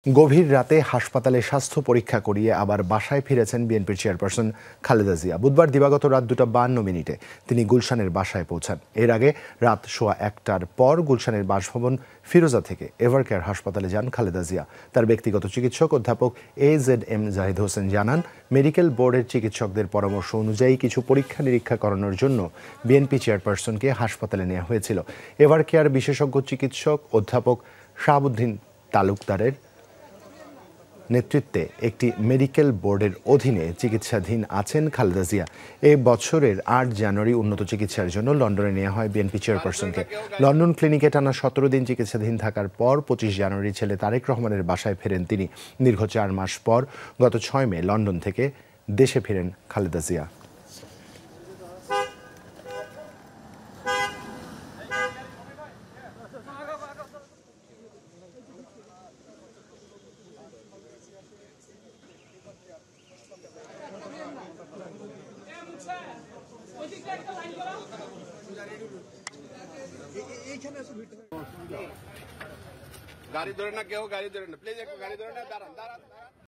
গভীর রাতে হাসপাতালে স্বাস্থ্য পরীক্ষা করিয়ে আবার বাসায় ফিরেছেন বিএনপির চেয়ারপারসন খালেদা জিয়া। বুধবার দিবাগত রাত 2:52 তিনি গুলশানের বাসায় পৌঁছান। এর আগে রাত 1:15টার পর গুলশানের বাসভবন ফিরোজা থেকে এভারকেয়ার হাসপাতালে যান খালেদা জিয়া। তার ব্যক্তিগত চিকিৎসক অধ্যাপক AZM জাহিদ হোসেন জানান, মেডিকেল বোর্ডের চিকিৎসকদের পরামর্শ অনুযায়ী কিছু পরীক্ষা নিরীক্ষা করানোর জন্য বিএনপি চেয়ারপারসনকে হাসপাতালে নেওয়া হয়েছিল। এভারকেয়ার বিশেষজ্ঞ চিকিৎসক অধ্যাপক শাহাবুদ্দিন তালুকদারের নেতৃত্বে একটি মেডিকেল বোর্ডের অধীনে চিকিৎসাধীন আছেন খালেদা জিয়া। এই বছরের 8 জানুয়ারি উন্নত চিকিৎসার জন্য লন্ডনে নেওয়া হয় বিএনপি চেয়ারপারসনকে। লন্ডন ক্লিনিকে টানা 17 দিন চিকিৎসাধীন থাকার পর 25 জানুয়ারি ছেলে তারেক রহমানের বাসায় ফেরেন তিনি। দীর্ঘ 4 মাস পর গত 6 মে লন্ডন থেকে দেশে ফিরেন খালেদা জিয়া। গাড়ি ধরে না, কেউ গাড়ি ধরে না, প্লিজ একটু গাড়ি ধরে না, দাঁড়ান।